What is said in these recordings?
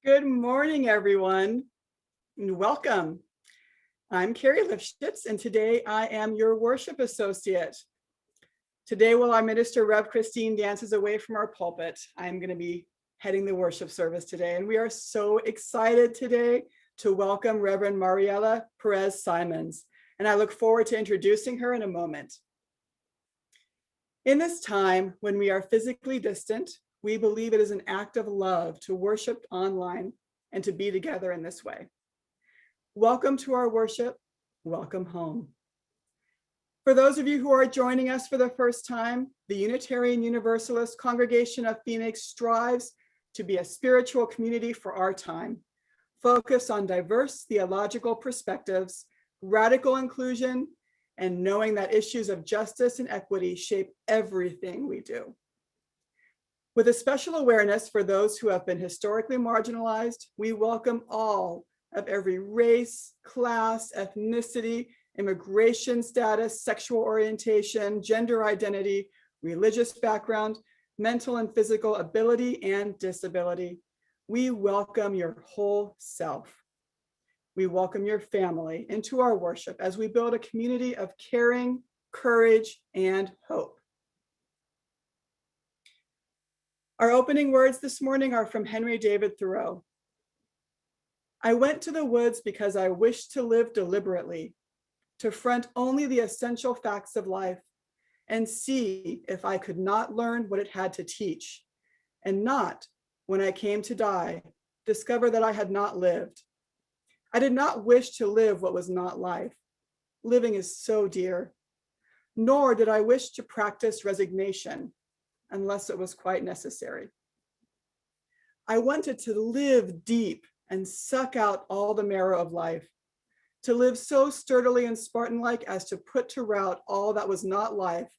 Good morning, everyone, and welcome. I'm Carrie Lifshitz, and today I am your worship associate. Today, while our minister, Rev. Christine, dances away from our pulpit, I'm going to be heading the worship service today, and we are so excited today to welcome Reverend Mariela Perez-Simons, and I look forward to introducing her in a moment. In this time when we are physically distant, we believe it is an act of love to worship online and to be together in this way. Welcome to our worship. Welcome home. For those of you who are joining us for the first time, the Unitarian Universalist Congregation of Phoenix strives to be a spiritual community for our time, focused on diverse theological perspectives, radical inclusion, and knowing that issues of justice and equity shape everything we do. With a special awareness for those who have been historically marginalized, we welcome all of every race, class, ethnicity, immigration status, sexual orientation, gender identity, religious background, mental and physical ability and disability. We welcome your whole self. We welcome your family into our worship as we build a community of caring, courage, and hope. Our opening words this morning are from Henry David Thoreau. I went to the woods because I wished to live deliberately, to front only the essential facts of life and see if I could not learn what it had to teach, and not, when I came to die, discover that I had not lived. I did not wish to live what was not life. Living is so dear. Nor did I wish to practice resignation, unless it was quite necessary. I wanted to live deep and suck out all the marrow of life, to live so sturdily and Spartan-like as to put to rout all that was not life,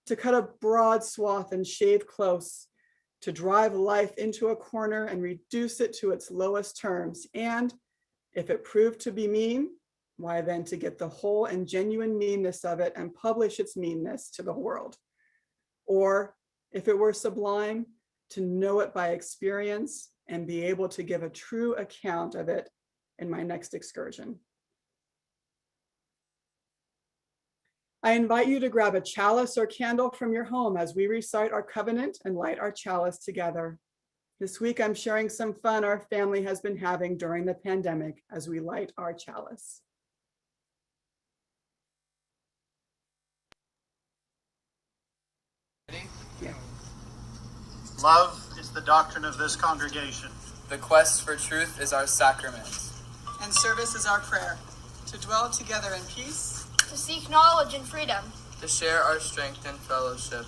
to cut a broad swath and shave close, to drive life into a corner and reduce it to its lowest terms, and if it proved to be mean, why then to get the whole and genuine meanness of it and publish its meanness to the world. Or if it were sublime, to know it by experience and be able to give a true account of it in my next excursion. I invite you to grab a chalice or candle from your home as we recite our covenant and light our chalice together. This week, I'm sharing some fun our family has been having during the pandemic as we light our chalice. Yeah. Love is the doctrine of this congregation. The quest for truth is our sacrament. And service is our prayer, to dwell together in peace, to seek knowledge and freedom, to share our strength and fellowship.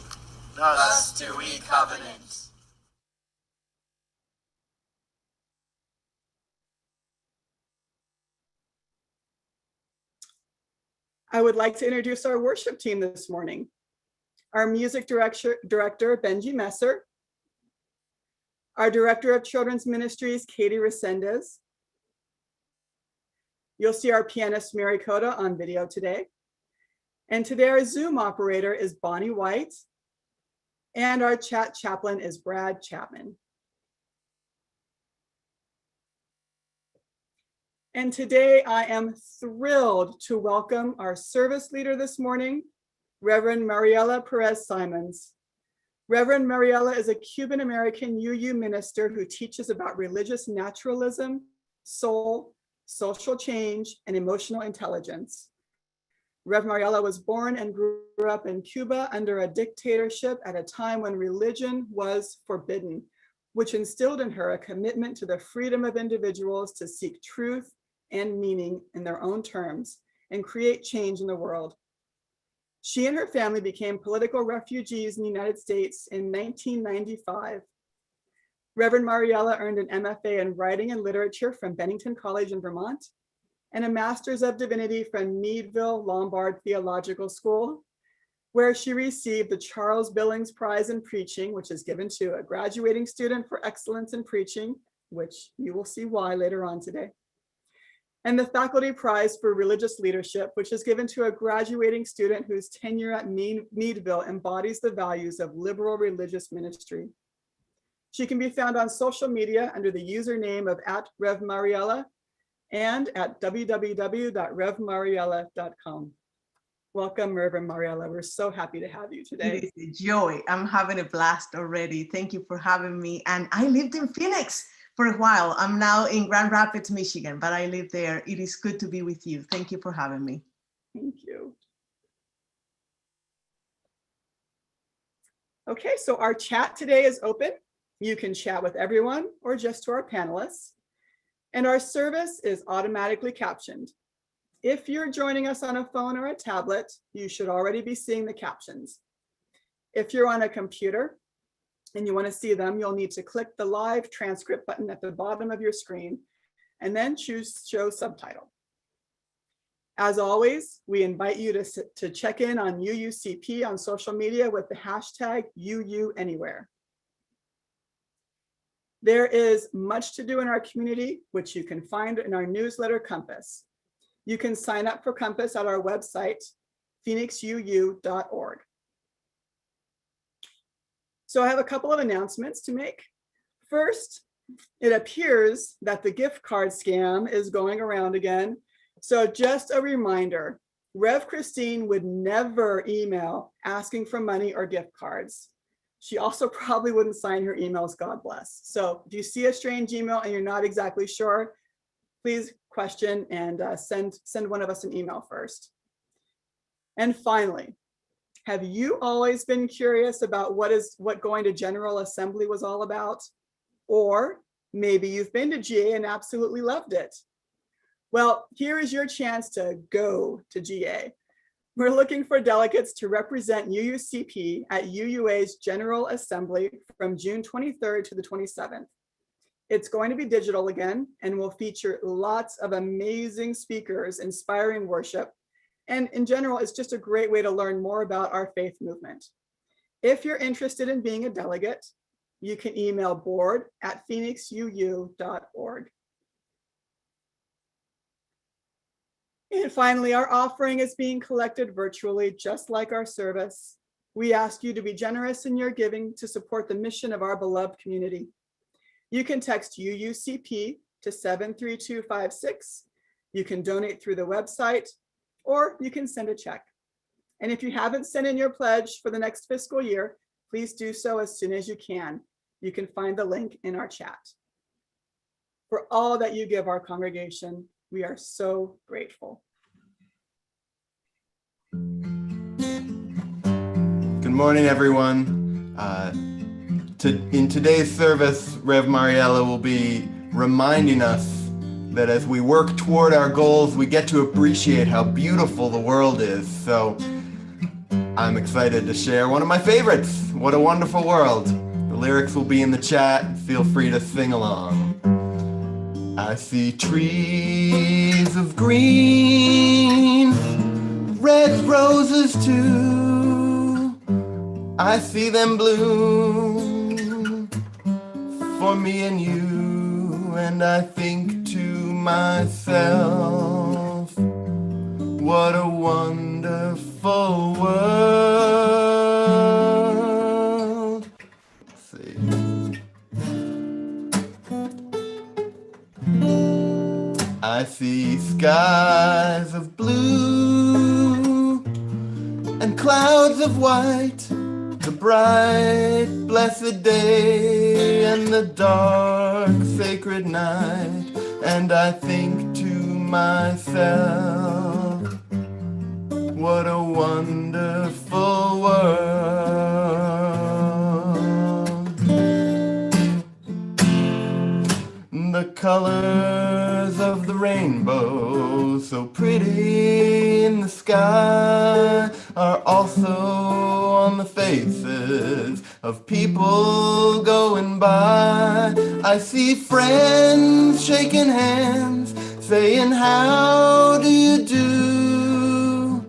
Thus do we covenant. I would like to introduce our worship team this morning. Our music director, Benji Messer. Our director of children's ministries, Katie Resendez. You'll see our pianist, Mary Coda, on video today. And today our Zoom operator is Bonnie White. And our chat chaplain is Brad Chapman. And today I am thrilled to welcome our service leader this morning, Reverend Mariela Perez-Simons. Reverend Mariela is a Cuban-American UU minister who teaches about religious naturalism, soul, social change, and emotional intelligence. Rev Mariela was born and grew up in Cuba under a dictatorship at a time when religion was forbidden, which instilled in her a commitment to the freedom of individuals to seek truth and meaning in their own terms and create change in the world. She and her family became political refugees in the United States in 1995. Reverend Mariela earned an MFA in Writing and Literature from Bennington College in Vermont and a Master's of Divinity from Meadville Lombard Theological School, where she received the Charles Billings Prize in Preaching, which is given to a graduating student for excellence in preaching, which you will see why later on today, and the Faculty Prize for Religious Leadership, which is given to a graduating student whose tenure at Meadville embodies the values of liberal religious ministry. She can be found on social media under the username of @RevMariela and at www.revmariela.com. Welcome, Reverend Mariela. We're so happy to have you today. It is a joy. I'm having a blast already. Thank you for having me. And I lived in Phoenix for a while. I'm now in Grand Rapids, Michigan, but I live there. It is good to be with you. Thank you for having me. Thank you. Okay, so our chat today is open. You can chat with everyone or just to our panelists. And our service is automatically captioned. If you're joining us on a phone or a tablet, you should already be seeing the captions. If you're on a computer and you want to see them, you'll need to click the live transcript button at the bottom of your screen and then choose Show Subtitle. As always, we invite you to check in on UUCP on social media with the hashtag UUAnywhere. There is much to do in our community, which you can find in our newsletter Compass. You can sign up for Compass at our website, phoenixuu.org. So I have a couple of announcements to make. First, it appears that the gift card scam is going around again. So just a reminder, Rev Christine would never email asking for money or gift cards. She also probably wouldn't sign her emails, God bless. So if you see a strange email and you're not exactly sure, please question and send one of us an email first. And finally, have you always been curious about what going to General Assembly was all about? Or maybe you've been to GA and absolutely loved it. Well, here is your chance to go to GA. We're looking for delegates to represent UUCP at UUA's General Assembly from June 23rd to the 27th. It's going to be digital again and will feature lots of amazing speakers, inspiring worship. And in general, it's just a great way to learn more about our faith movement. If you're interested in being a delegate, you can email board@phoenixuu.org. And finally, our offering is being collected virtually, just like our service. We ask you to be generous in your giving to support the mission of our beloved community. You can text UUCP to 73256. You can donate through the website, or you can send a check. And if you haven't sent in your pledge for the next fiscal year, please do so as soon as you can. You can find the link in our chat. For all that you give our congregation, we are so grateful. Good morning, everyone. In today's service, Rev Mariela will be reminding us that as we work toward our goals, we get to appreciate how beautiful the world is. So I'm excited to share one of my favorites, What a Wonderful World. The lyrics will be in the chat. Feel free to sing along. I see trees of green, red roses too. I see them bloom for me and you, and I think to myself, what a wonderful world. Let's see. I see skies of blue and clouds of white, the bright, blessed day and the dark, sacred night. And I think to myself, what a wonderful world. The colors of the rainbow, so pretty in the sky, are also on the faces of people going by. I see friends shaking hands, saying, how do you do?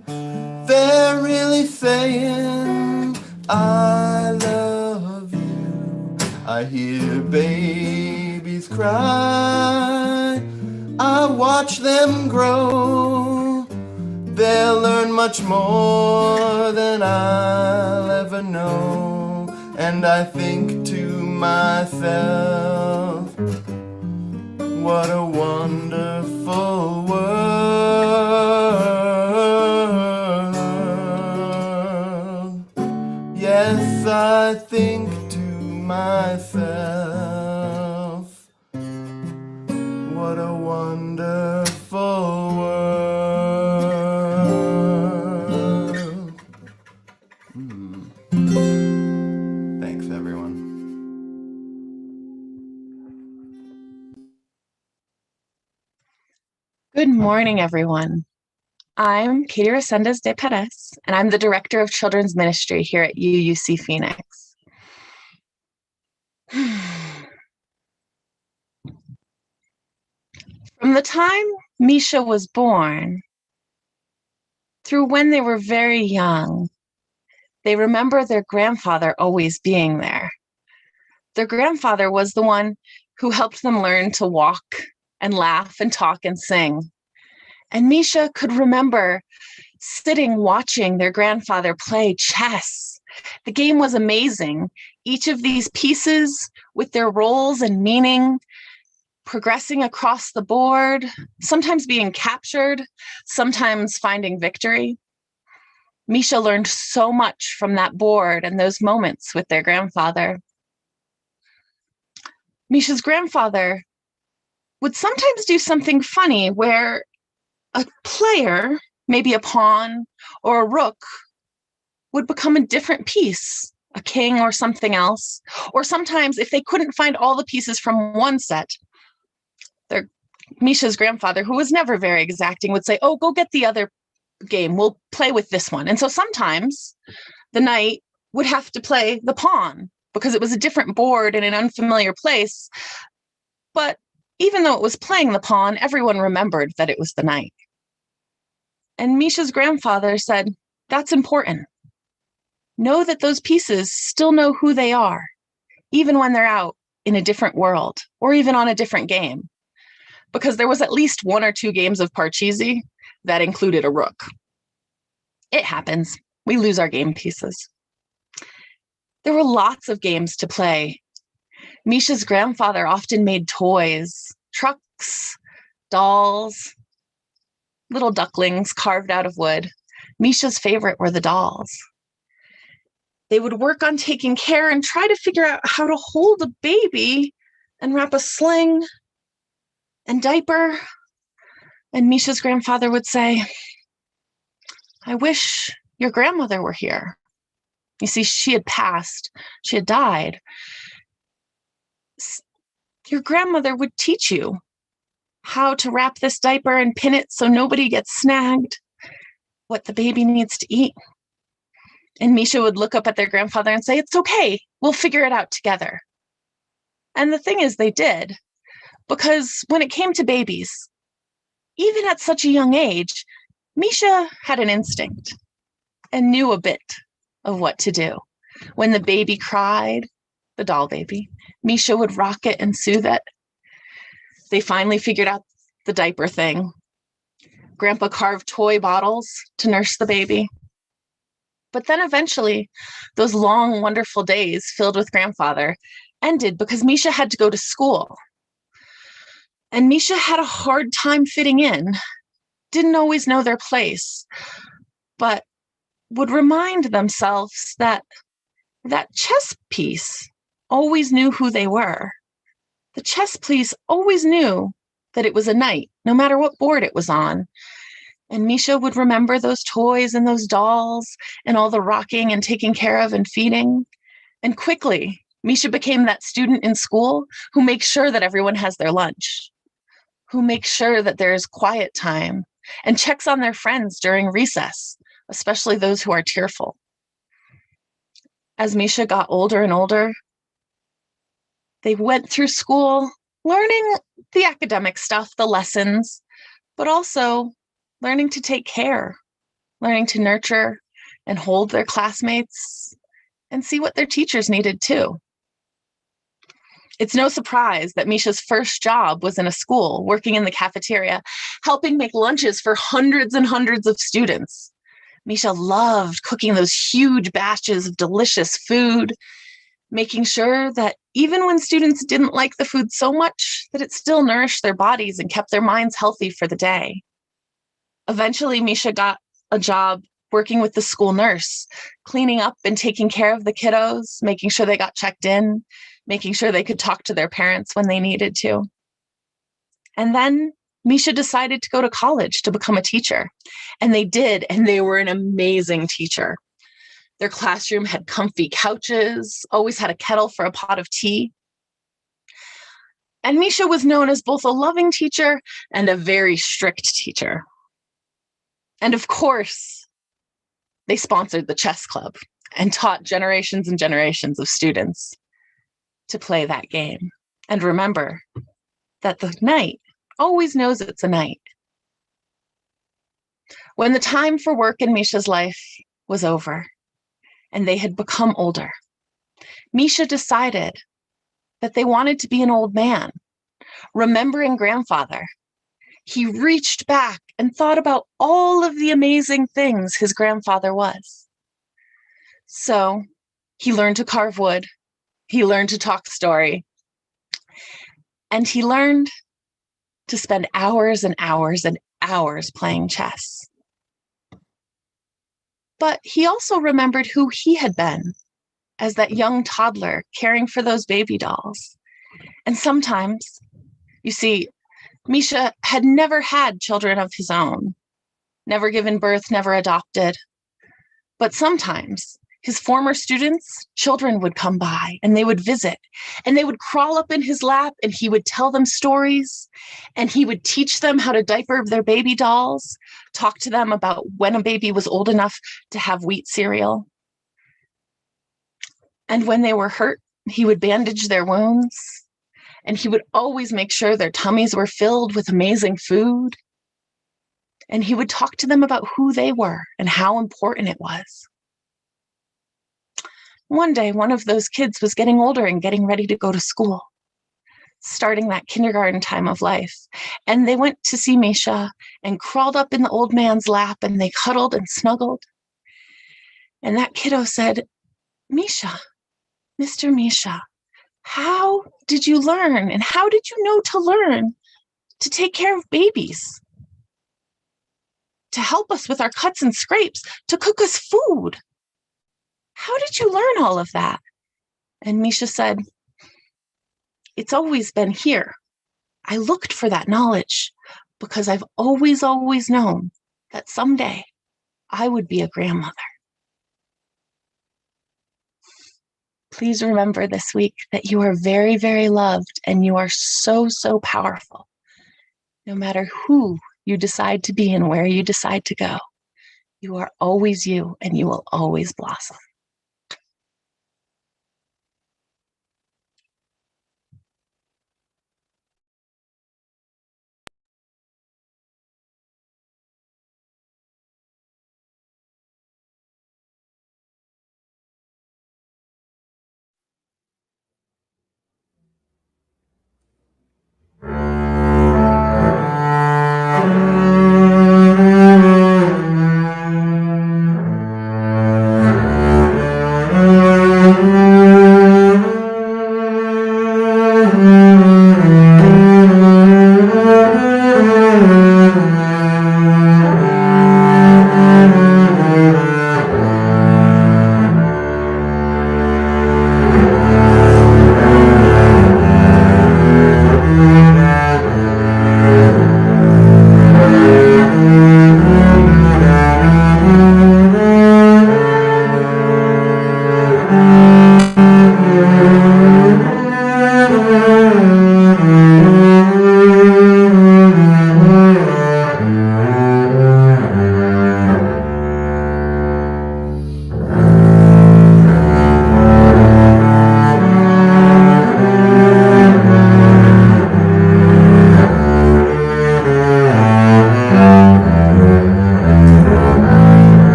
They're really saying, I love you. I hear babies cry, I watch them grow. They'll learn much more than I'll ever know. And I think to myself, what a wonderful world. Yes, I think to myself, what a wonderful world. Thanks, everyone. Good morning, everyone. I'm Katie Resendez de Perez, and I'm the Director of Children's Ministry here at UUC Phoenix. From the time Misha was born through when they were very young, they remember their grandfather always being there. Their grandfather was the one who helped them learn to walk and laugh and talk and sing. And Misha could remember sitting watching their grandfather play chess. The game was amazing. Each of these pieces with their roles and meaning, progressing across the board, sometimes being captured, sometimes finding victory. Misha learned so much from that board and those moments with their grandfather. Misha's grandfather would sometimes do something funny where a player, maybe a pawn or a rook, would become a different piece, a king or something else. Or sometimes if they couldn't find all the pieces from one set, Misha's grandfather, who was never very exacting, would say, oh, go get the other game. We'll play with this one. And so sometimes the knight would have to play the pawn because it was a different board in an unfamiliar place. But even though it was playing the pawn, everyone remembered that it was the knight. And Misha's grandfather said, that's important. Know that those pieces still know who they are, even when they're out in a different world or even on a different game. Because there was at least 1 or 2 games of Parcheesi that included a rook. It happens. We lose our game pieces. There were lots of games to play. Misha's grandfather often made toys, trucks, dolls, little ducklings carved out of wood. Misha's favorite were the dolls. They would work on taking care and try to figure out how to hold a baby and wrap a sling and diaper. And Misha's grandfather would say, I wish your grandmother were here. You see, she had passed. She had died. Your grandmother would teach you how to wrap this diaper and pin it so nobody gets snagged, what the baby needs to eat. And Misha would look up at their grandfather and say, it's okay, we'll figure it out together. And the thing is, they did, because when it came to babies, even at such a young age, Misha had an instinct and knew a bit of what to do. When the baby cried, the doll baby, Misha would rock it and soothe it. They finally figured out the diaper thing. Grandpa carved toy bottles to nurse the baby. But then eventually, those long, wonderful days filled with grandfather ended because Misha had to go to school. And Misha had a hard time fitting in, didn't always know their place, but would remind themselves that that chess piece always knew who they were. The chess piece always knew that it was a knight, no matter what board it was on. And Misha would remember those toys and those dolls and all the rocking and taking care of and feeding. And quickly, Misha became that student in school who makes sure that everyone has their lunch, who makes sure that there's quiet time and checks on their friends during recess, especially those who are tearful. As Misha got older and older, they went through school learning the academic stuff, the lessons, but also learning to take care, learning to nurture and hold their classmates and see what their teachers needed too. It's no surprise that Misha's first job was in a school, working in the cafeteria, helping make lunches for hundreds and hundreds of students. Misha loved cooking those huge batches of delicious food. making sure that even when students didn't like the food so much, that it still nourished their bodies and kept their minds healthy for the day. Eventually, Misha got a job working with the school nurse, cleaning up and taking care of the kiddos, making sure they got checked in, making sure they could talk to their parents when they needed to. And then Misha decided to go to college to become a teacher. And they did, and they were an amazing teacher. Their classroom had comfy couches, always had a kettle for a pot of tea. And Misha was known as both a loving teacher and a very strict teacher. And of course, they sponsored the chess club and taught generations and generations of students to play that game. And remember that the night always knows it's a night. When the time for work in Misha's life was over and they had become older, Misha decided that they wanted to be an old man. Remembering grandfather, he reached back and thought about all of the amazing things his grandfather was. So he learned to carve wood, he learned to talk story, and he learned to spend hours and hours and hours playing chess. But he also remembered who he had been as that young toddler caring for those baby dolls. And sometimes, you see, Misha had never had children of his own, never given birth, never adopted. But sometimes his former students' children would come by and they would visit and they would crawl up in his lap and he would tell them stories and he would teach them how to diaper their baby dolls, talk to them about when a baby was old enough to have wheat cereal. And when they were hurt, he would bandage their wounds. And he would always make sure their tummies were filled with amazing food. And he would talk to them about who they were and how important it was. One day, one of those kids was getting older and getting ready to go to school, starting that kindergarten time of life. And they went to see Misha and crawled up in the old man's lap and they cuddled and snuggled. And that kiddo said, "Misha, Mr. Misha, how did you learn and how did you know to learn to take care of babies, to help us with our cuts and scrapes, to cook us food? How did you learn all of that?" And Misha said, "It's always been here. I looked for that knowledge because I've always known that someday I would be a grandmother." Please remember this week that you are very, very loved and you are so, so powerful. No matter who you decide to be and where you decide to go, you are always you and you will always blossom.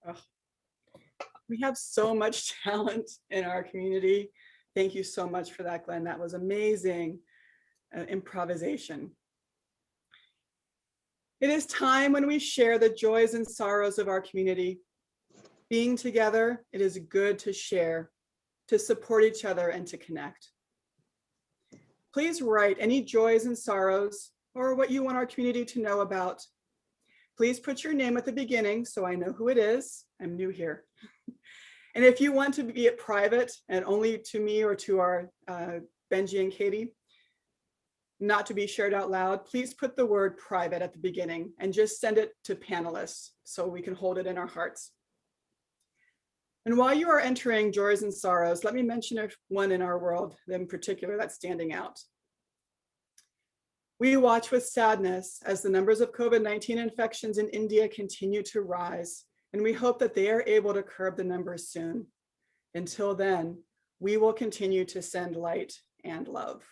Oh, we have so much talent in our community. Thank you so much for that, Glenn. That was amazing improvisation. It is time when we share the joys and sorrows of our community. Being together, it is good to share, to support each other, and to connect. Please write any joys and sorrows or what you want our community to know about. Please put your name at the beginning so I know who it is. I'm new here. And if you want to be it private and only to me or to our Benji and Katie, not to be shared out loud, please put the word private at the beginning and just send it to panelists so we can hold it in our hearts. And while you are entering joys and sorrows, let me mention one in our world in particular that's standing out. We watch with sadness as the numbers of COVID-19 infections in India continue to rise, and we hope that they are able to curb the numbers soon. Until then, we will continue to send light and love.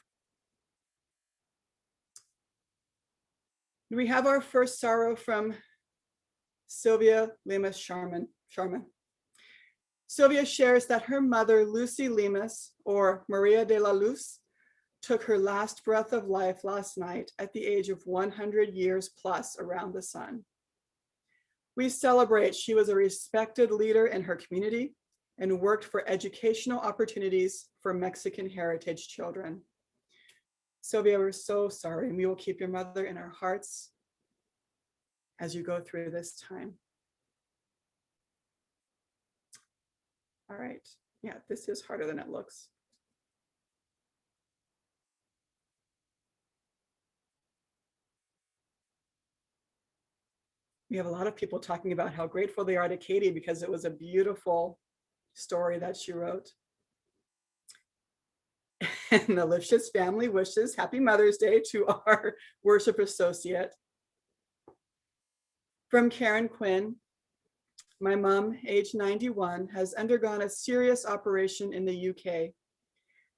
We have our first sorrow from Sylvia Lemus Sharma. Sylvia shares that her mother, Lucy Lemus, or Maria de la Luz, took her last breath of life last night at the age of 100 years plus around the sun. We celebrate she was a respected leader in her community and worked for educational opportunities for Mexican heritage children. Sylvia, we're so sorry, and we will keep your mother in our hearts as you go through this time. All right, yeah, this is harder than it looks. We have a lot of people talking about how grateful they are to Katie because it was a beautiful story that she wrote. And the Lifshitz family wishes Happy Mother's Day to our worship associate. From Karen Quinn, my mom, age 91, has undergone a serious operation in the UK.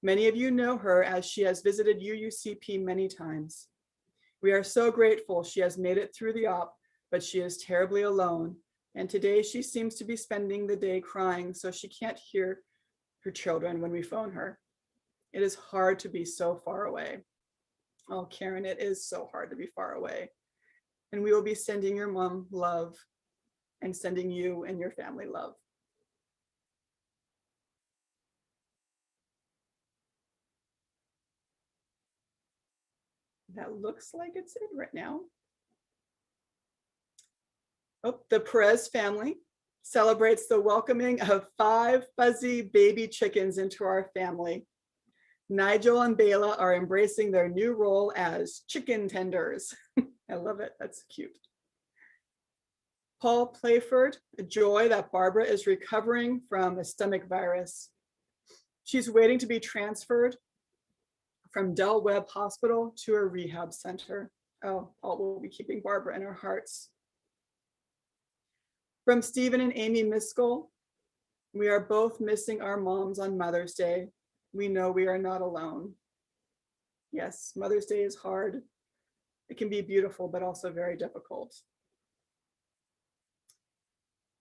Many of you know her as she has visited UUCP many times. We are so grateful she has made it through the op, but she is terribly alone. And today she seems to be spending the day crying, so she can't hear her children when we phone her. It is hard to be so far away. Oh, Karen, it is so hard to be far away. And we will be sending your mom love and sending you and your family love. That looks like it's it right now. Oh, the Perez family celebrates the welcoming of 5 fuzzy baby chickens into our family. Nigel and Bela are embracing their new role as chicken tenders. I love it, that's cute. Paul Playford, a joy that Barbara is recovering from a stomach virus. She's waiting to be transferred from Del Webb Hospital to a rehab center. Oh, Paul will be keeping Barbara in our hearts. From Stephen and Amy Miskell, we are both missing our moms on Mother's Day. We know we are not alone. Yes, Mother's Day is hard. It can be beautiful, but also very difficult.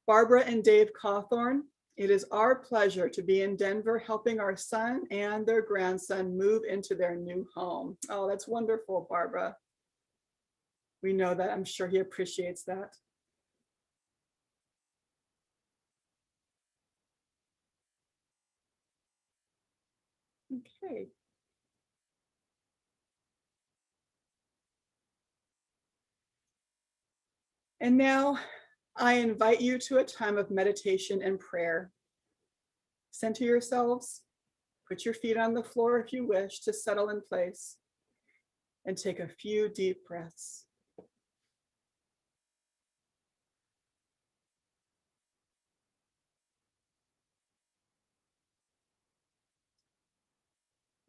Barbara and Dave Cawthorn, it is our pleasure to be in Denver helping our son and their grandson move into their new home. Oh, that's wonderful, Barbara. We know that, I'm sure he appreciates that. Okay. And now I invite you to a time of meditation and prayer. Center yourselves, put your feet on the floor if you wish to settle in place, and take a few deep breaths.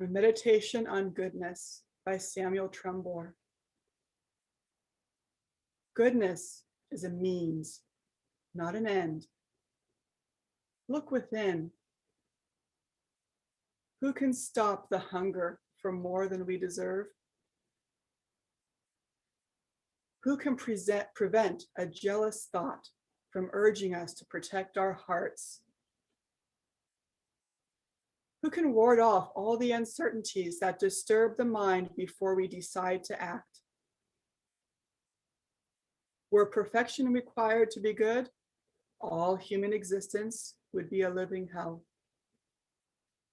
A meditation on goodness by Samuel Trumbore. Goodness is a means, not an end. Look within. Who can stop the hunger for more than we deserve? Who can prevent a jealous thought from urging us to protect our hearts? Who can ward off all the uncertainties that disturb the mind before we decide to act? Were perfection required to be good, all human existence would be a living hell.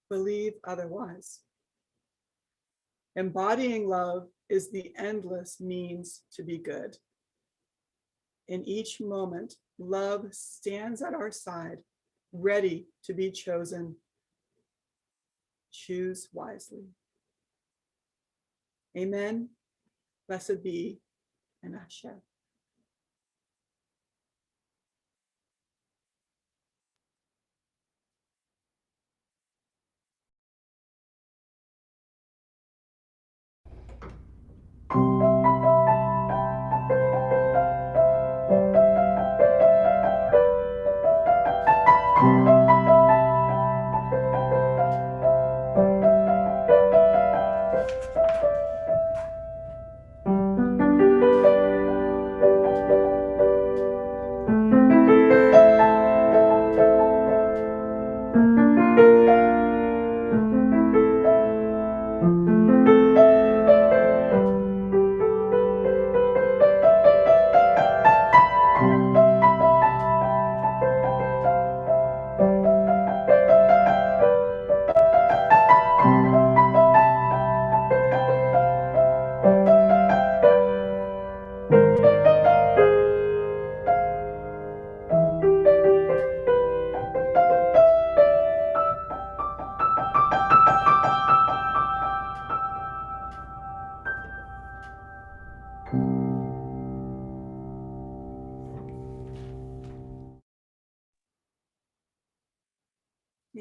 Believe otherwise. Embodying love is the endless means to be good. In each moment, love stands at our side, ready to be chosen. Choose wisely. Amen. Blessed be, and Ashe.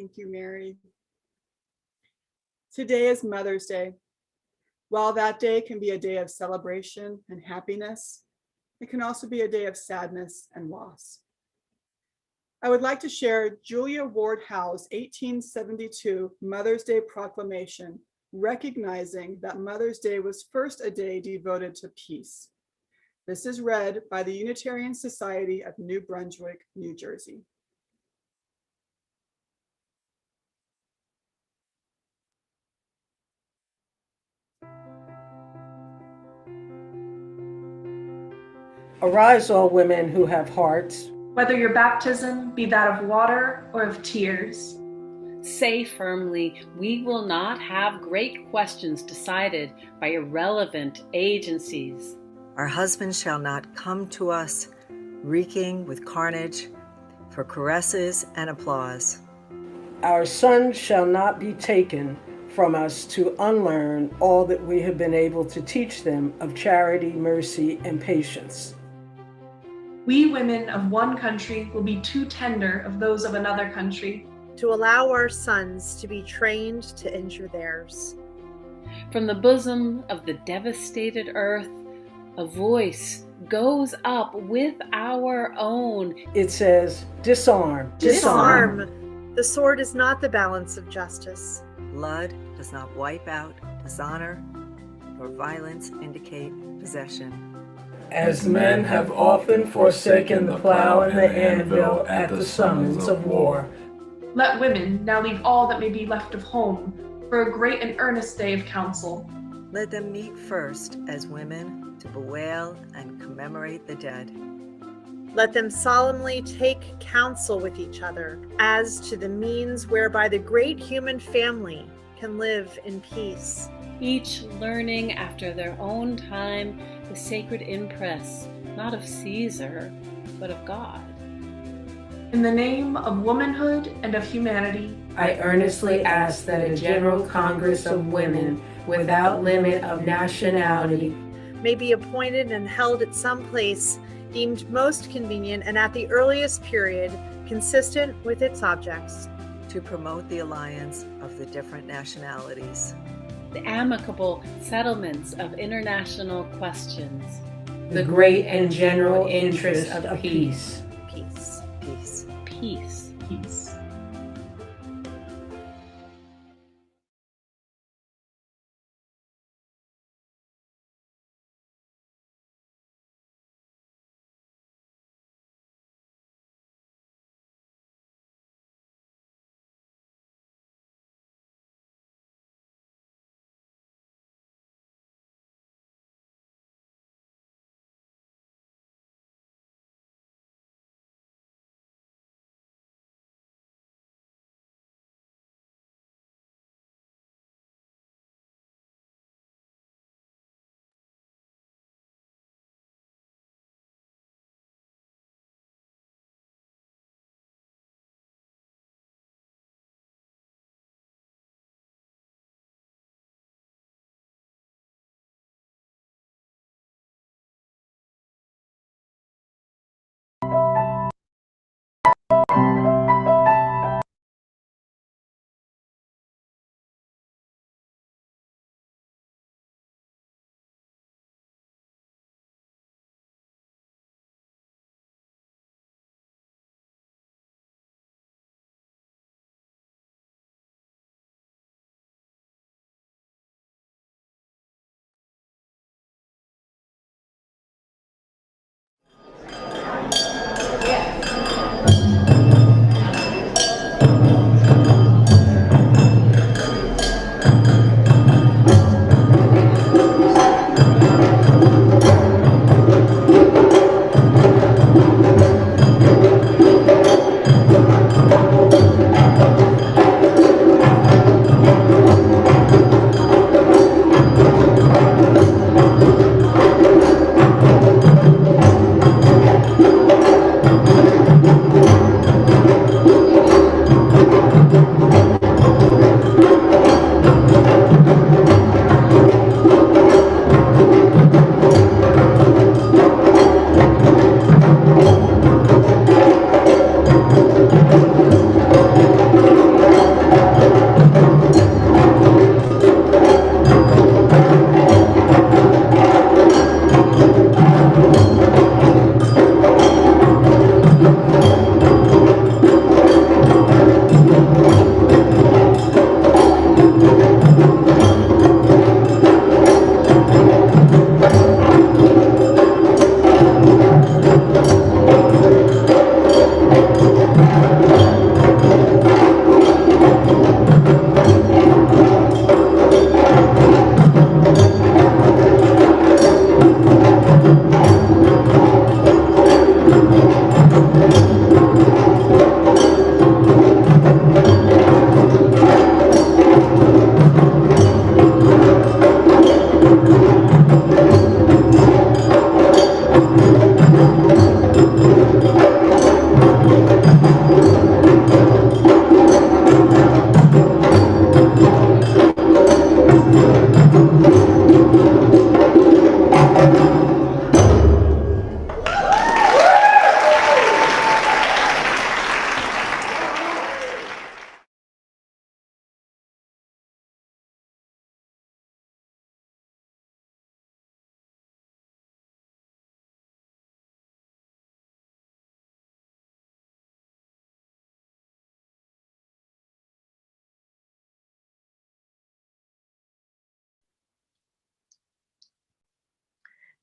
Thank you, Mary. Today is Mother's Day. While that day can be a day of celebration and happiness, it can also be a day of sadness and loss. I would like to share Julia Ward Howe's 1872 Mother's Day proclamation, recognizing that Mother's Day was first a day devoted to peace. This is read by the Unitarian Society of New Brunswick, New Jersey. Arise, all women who have hearts. Whether your baptism be that of water or of tears. Say firmly, we will not have great questions decided by irrelevant agencies. Our husbands shall not come to us reeking with carnage for caresses and applause. Our sons shall not be taken from us to unlearn all that we have been able to teach them of charity, mercy, and patience. We women of one country will be too tender of those of another country, to allow our sons to be trained to injure theirs. From the bosom of the devastated earth, a voice goes up with our own. It says, disarm, disarm. The sword is not the balance of justice. Blood does not wipe out dishonor, nor violence indicate possession. As men have often forsaken the plow and the anvil at the summons of war. Let women now leave all that may be left of home for a great and earnest day of council. Let them meet first as women to bewail and commemorate the dead. Let them solemnly take counsel with each other as to the means whereby the great human family can live in peace. Each learning after their own time the sacred impress, not of Caesar, but of God. In the name of womanhood and of humanity, I earnestly ask that a General Congress of Women, without limit of nationality, may be appointed and held at some place deemed most convenient and at the earliest period consistent with its objects. To promote the alliance of the different nationalities. The amicable settlements of international questions. The great and general interest of peace. Peace. Peace. Peace. peace.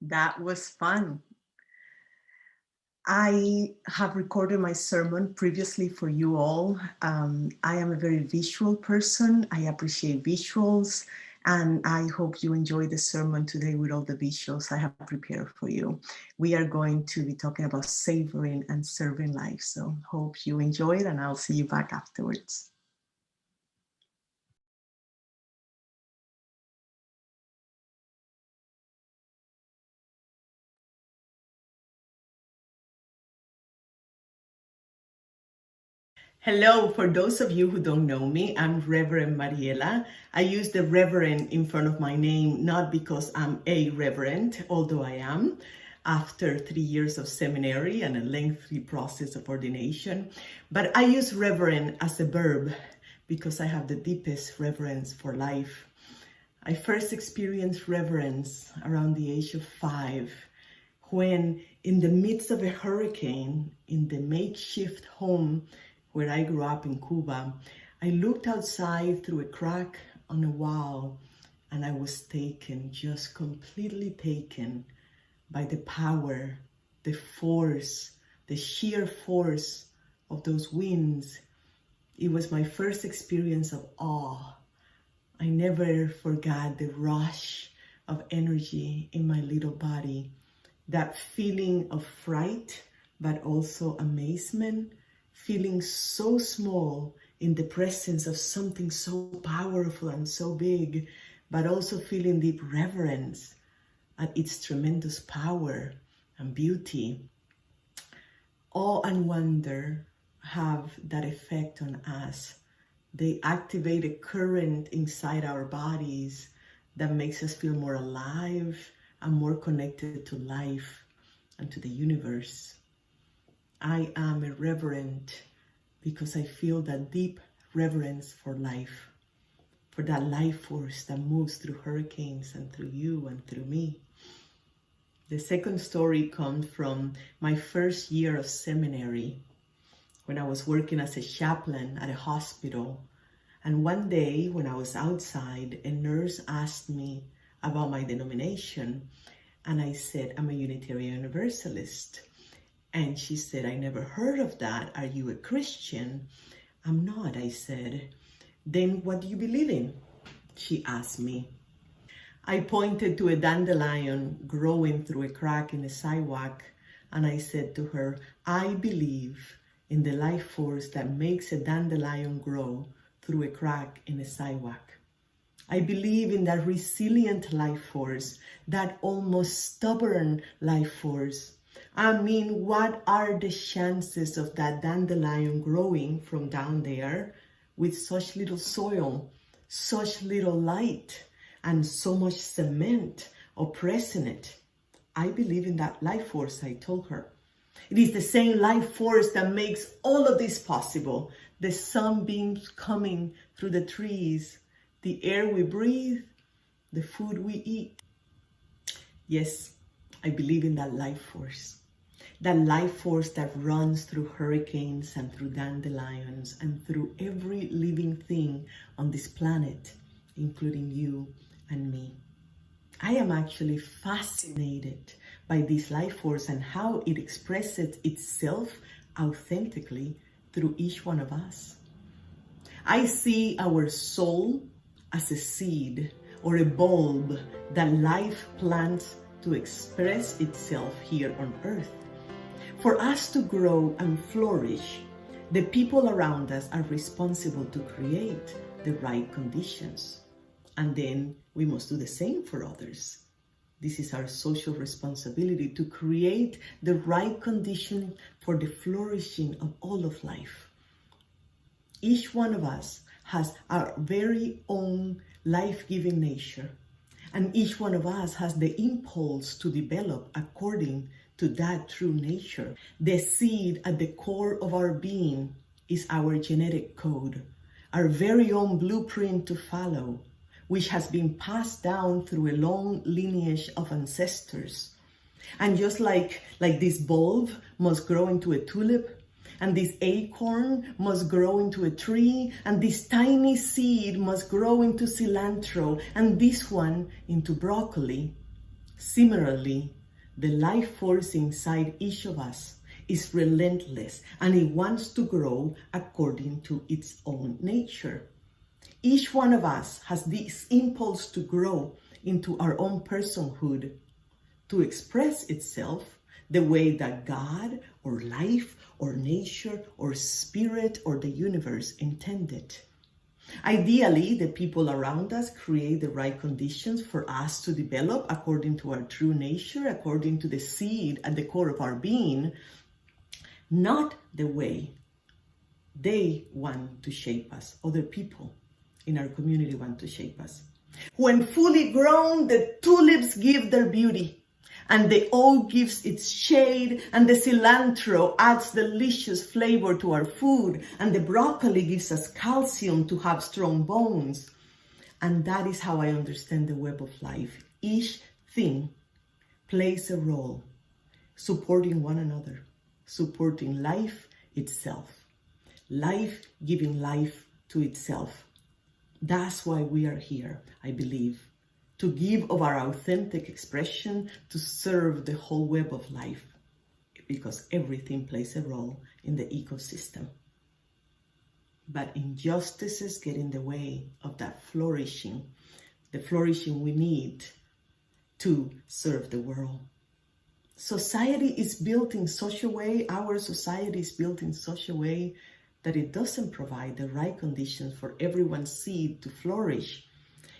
That was fun. I have recorded my sermon previously for you all. I am a very visual person. I appreciate visuals, and I hope you enjoy the sermon today with all the visuals I have prepared for you. We are going to be talking about savoring and serving life. So hope you enjoy it, and I'll see you back afterwards. Hello, for those of you who don't know me, I'm Reverend Mariela. I use the Reverend in front of my name, not because I'm a Reverend, although I am, after 3 years of seminary and a lengthy process of ordination, but I use Reverend as a verb because I have the deepest reverence for life. I first experienced reverence around the age of 5, when in the midst of a hurricane, in the makeshift home where I grew up in Cuba, I looked outside through a crack on a wall, and I was taken, just completely taken by the power, the force, the sheer force of those winds. It was my first experience of awe. I never forgot the rush of energy in my little body, that feeling of fright, but also amazement, feeling so small in the presence of something so powerful and so big, but also feeling deep reverence at its tremendous power and beauty. Awe and wonder have that effect on us. They activate a current inside our bodies that makes us feel more alive and more connected to life and to the universe. I am a reverend because I feel that deep reverence for life, for that life force that moves through hurricanes and through you and through me. The second story comes from my first year of seminary, when I was working as a chaplain at a hospital. And one day when I was outside, a nurse asked me about my denomination. And I said, I'm a Unitarian Universalist. And she said, I never heard of that. Are you a Christian? I'm not, I said. Then what do you believe in? She asked me. I pointed to a dandelion growing through a crack in the sidewalk, and I said to her, I believe in the life force that makes a dandelion grow through a crack in a sidewalk. I believe in that resilient life force, that almost stubborn life force. I mean, what are the chances of that dandelion growing from down there with such little soil, such little light, and so much cement oppressing it? I believe in that life force, I told her. It is the same life force that makes all of this possible. The sunbeams coming through the trees, the air we breathe, the food we eat. Yes, I believe in that life force. That life force that runs through hurricanes and through dandelions and through every living thing on this planet, including you and me. I am actually fascinated by this life force and how it expresses itself authentically through each one of us. I see our soul as a seed or a bulb that life plants to express itself here on earth. For us to grow and flourish, the people around us are responsible to create the right conditions. And then we must do the same for others. This is our social responsibility to create the right condition for the flourishing of all of life. Each one of us has our very own life-giving nature, and each one of us has the impulse to develop according to that true nature. The seed at the core of our being is our genetic code, our very own blueprint to follow, which has been passed down through a long lineage of ancestors. And just like this bulb must grow into a tulip, and this acorn must grow into a tree, and this tiny seed must grow into cilantro, and this one into broccoli, Similarly, the life force inside each of us is relentless and it wants to grow according to its own nature. Each one of us has this impulse to grow into our own personhood, to express itself the way that God or life or nature or spirit or the universe intended. Ideally, the people around us create the right conditions for us to develop according to our true nature, according to the seed at the core of our being, not the way they want to shape us. Other people in our community want to shape us. When fully grown, the tulips give their beauty, and the oak gives its shade, and the cilantro adds delicious flavor to our food, and the broccoli gives us calcium to have strong bones. And that is how I understand the web of life. Each thing plays a role, supporting one another, supporting life itself, life giving life to itself. That's why we are here, I believe, to give of our authentic expression, to serve the whole web of life, because everything plays a role in the ecosystem. But injustices get in the way of that flourishing, the flourishing we need to serve the world. Society is built in such a way, our society is built in such a way that it doesn't provide the right conditions for everyone's seed to flourish.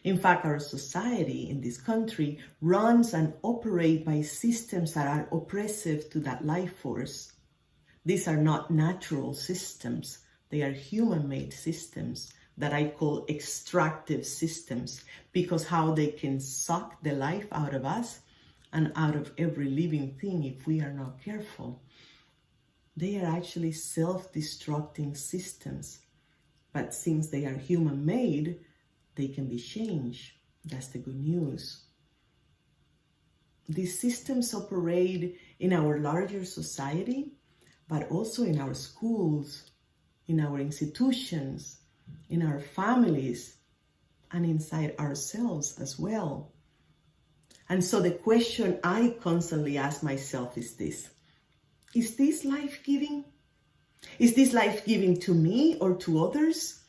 In fact, our society in this country runs and operates by systems that are oppressive to that life force. These are not natural systems. They are human-made systems that I call extractive systems, because how they can suck the life out of us and out of every living thing if we are not careful. They are actually self-destructing systems. But since they are human-made, they can be changed. That's the good news. These systems operate in our larger society, but also in our schools, in our institutions, in our families, and inside ourselves as well. And so the question I constantly ask myself is this: is this life-giving? Is this life-giving to me or to others?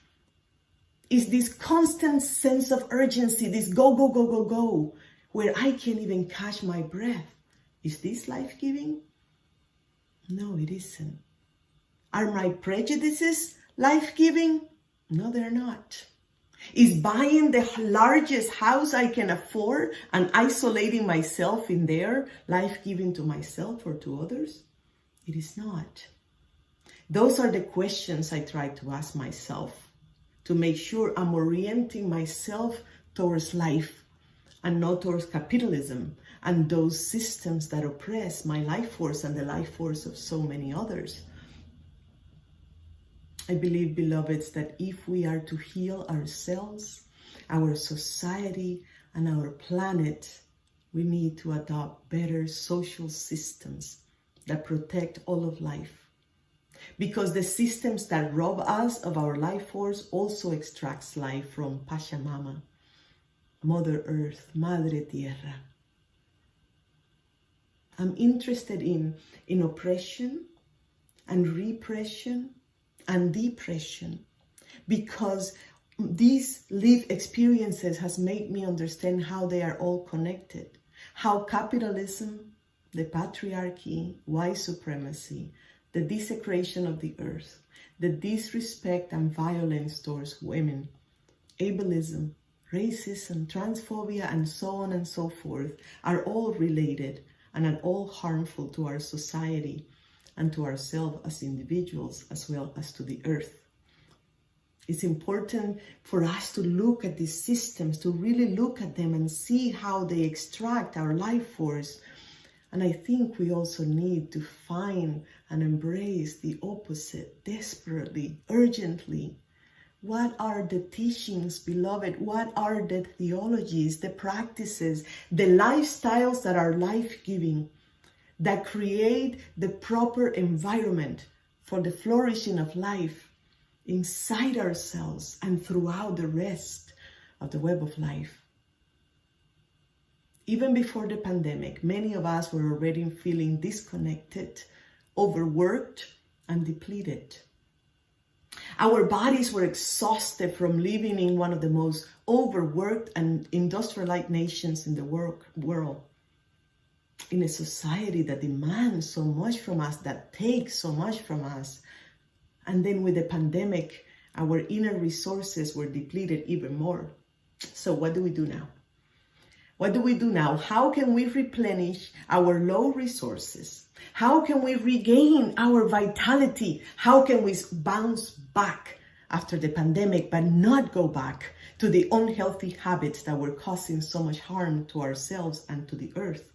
Is this constant sense of urgency, this go, go, go, go, go, where I can't even catch my breath, is this life-giving? No, it isn't. Are my prejudices life-giving? No, they're not. Is buying the largest house I can afford and isolating myself in there life-giving to myself or to others? It is not. Those are the questions I try to ask myself to make sure I'm orienting myself towards life and not towards capitalism and those systems that oppress my life force and the life force of so many others. I believe, beloveds, that if we are to heal ourselves, our society, and our planet, we need to adopt better social systems that protect all of life. Because the systems that rob us of our life force also extracts life from Pachamama, Mother Earth, Madre Tierra. I'm interested in oppression and repression and depression, because these lived experiences has made me understand how they are all connected. How capitalism, the patriarchy, white supremacy, the desecration of the earth, the disrespect and violence towards women, ableism, racism, transphobia, and so on and so forth are all related and are all harmful to our society and to ourselves as individuals, as well as to the earth. It's important for us to look at these systems, to really look at them and see how they extract our life force. And I think we also need to find and embrace the opposite desperately, urgently. What are the teachings, beloved? What are the theologies, the practices, the lifestyles that are life-giving, that create the proper environment for the flourishing of life inside ourselves and throughout the rest of the web of life? Even before the pandemic, many of us were already feeling disconnected, overworked, and depleted. Our bodies were exhausted from living in one of the most overworked and industrialized nations in the world. In a society that demands so much from us, that takes so much from us. And then with the pandemic, our inner resources were depleted even more. So what do we do now? What do we do now? How can we replenish our low resources? How can we regain our vitality? How can we bounce back after the pandemic, but not go back to the unhealthy habits that were causing so much harm to ourselves and to the earth?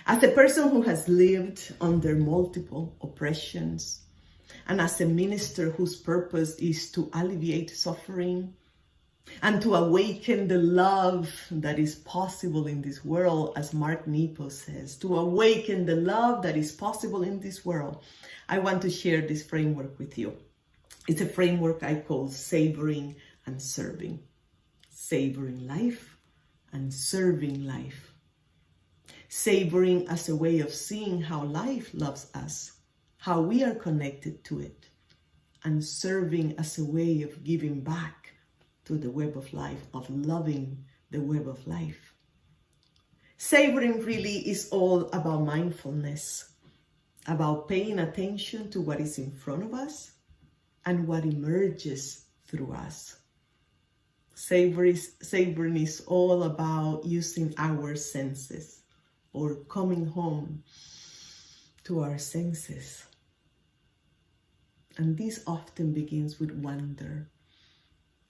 As a person who has lived under multiple oppressions, and as a minister whose purpose is to alleviate suffering and to awaken the love that is possible in this world, as Mark Nepo says, to awaken the love that is possible in this world, I want to share this framework with you. It's a framework I call savoring and serving. Savoring life and serving life. Savoring as a way of seeing how life loves us, how we are connected to it, and serving as a way of giving back to the web of life, of loving the web of life. Savoring really is all about mindfulness, about paying attention to what is in front of us and what emerges through us. Savoring is all about using our senses, or coming home to our senses. And this often begins with wonder.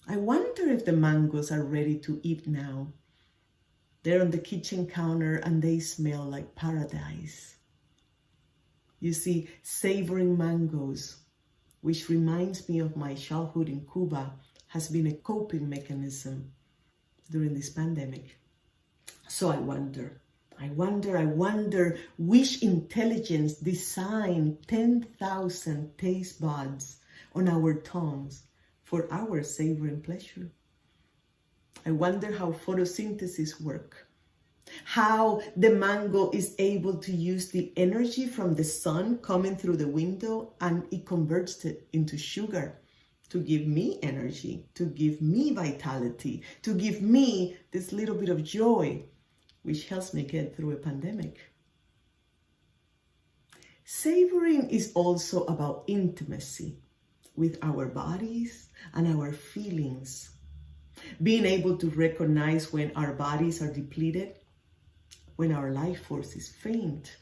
I wonder if the mangoes are ready to eat now. They're on the kitchen counter and they smell like paradise. You see, savoring mangoes, which reminds me of my childhood in Cuba, has been a coping mechanism during this pandemic. So I wonder which intelligence designed 10,000 taste buds on our tongues for our savoring pleasure. I wonder how photosynthesis works, how the mango is able to use the energy from the sun coming through the window and it converts it into sugar to give me energy, to give me vitality, to give me this little bit of joy, which helps me get through a pandemic. Savoring is also about intimacy with our bodies and our feelings. Being able to recognize when our bodies are depleted, when our life force is faint.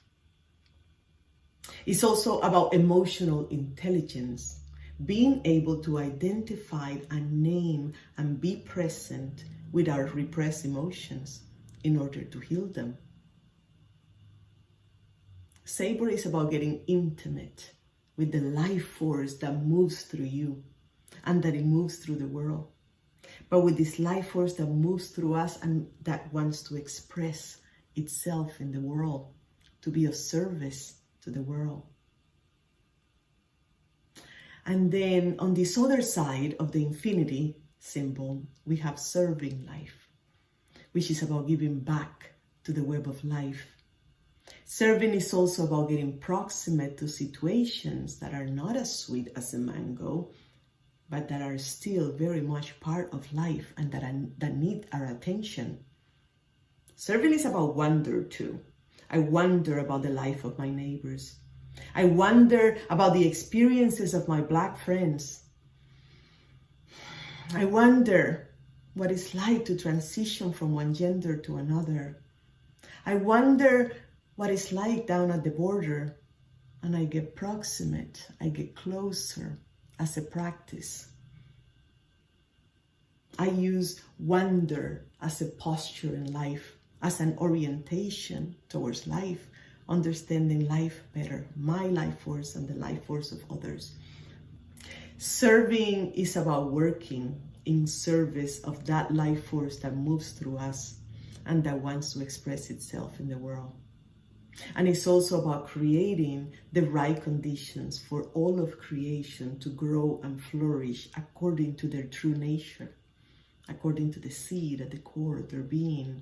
It's also about emotional intelligence, being able to identify and name and be present with our repressed emotions in order to heal them. Savor is about getting intimate with the life force that moves through you and that it moves through the world. But with this life force that moves through us and that wants to express itself in the world, to be of service to the world. And then on this other side of the infinity symbol, we have serving life, which is about giving back to the web of life. Serving is also about getting proximate to situations that are not as sweet as a mango, but that are still very much part of life and that need our attention. Serving is about wonder too. I wonder about the life of my neighbors. I wonder about the experiences of my Black friends. I wonder what it's like to transition from one gender to another. I wonder what it's like down at the border, and I get proximate, I get closer as a practice. I use wonder as a posture in life, as an orientation towards life, understanding life better, my life force and the life force of others. Serving is about working in service of that life force that moves through us and that wants to express itself in the world. And it's also about creating the right conditions for all of creation to grow and flourish according to their true nature, according to the seed at the core of their being.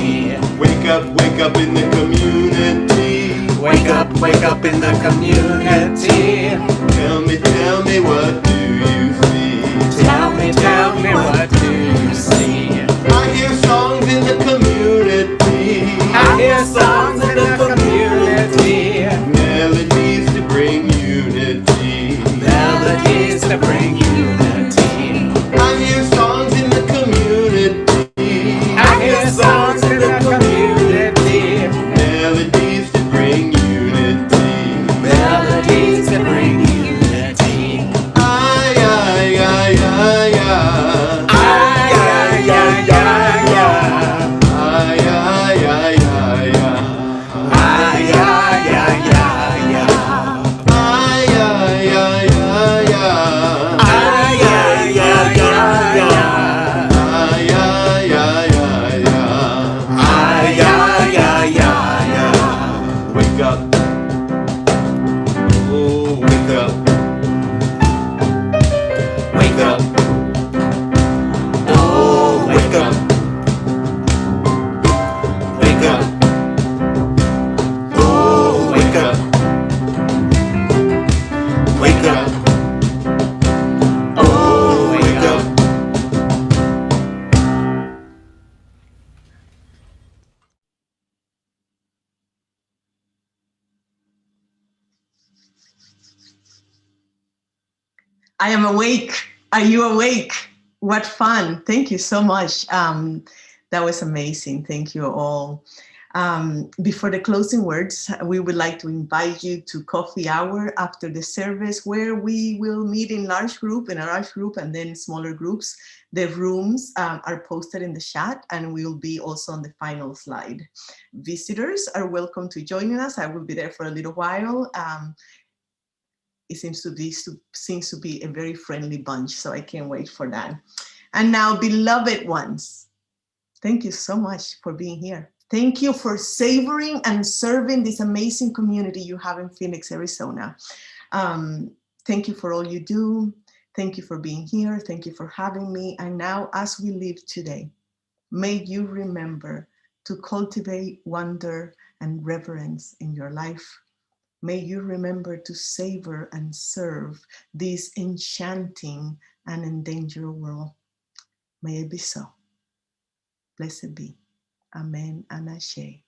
Wake up in the community. Wake up in the community. Tell me, what do you see? Tell me, what do you see? the community. I hear songs in the community. Melodies to bring unity. Melodies to bring unity. I hear songs in the community. I hear songs in the community. Melodies to bring unity. Melodies to bring unity. Ay, ay, ay, ay, ay. Ay, ay, ay, ay, ay. Ay, ay, ay, ay, ay. Ay, ay, ay, ay, ay. Ay, ay, ay, ay, ay. Ay, ay, ay, ay, ay. Ay, ay, ay, ay, ay. Ay, ay, ay, ay, ay. Wake up. Oh, wake up. Wake up. Oh, wake up. Wake up. Oh, wake up. Wake up. Oh, wake up. I am awake. Are you awake? What fun. Thank you so much. That was amazing. Thank you all. Before the closing words, we would like to invite you to coffee hour after the service, where we will meet in a large group and then smaller groups. The rooms are posted in the chat and will be also on the final slide. Visitors are welcome to join us. I will be there for a little while. It seems to be a very friendly bunch, so I can't wait for that. And now, beloved ones, thank you so much for being here. Thank you for savoring and serving this amazing community you have in Phoenix, Arizona. Thank you for all you do. Thank you for being here. Thank you for having me. And now, as we leave today, may you remember to cultivate wonder and reverence in your life. May you remember to savor and serve this enchanting and endangered world. May it be so. Blessed be. Amen and ashe.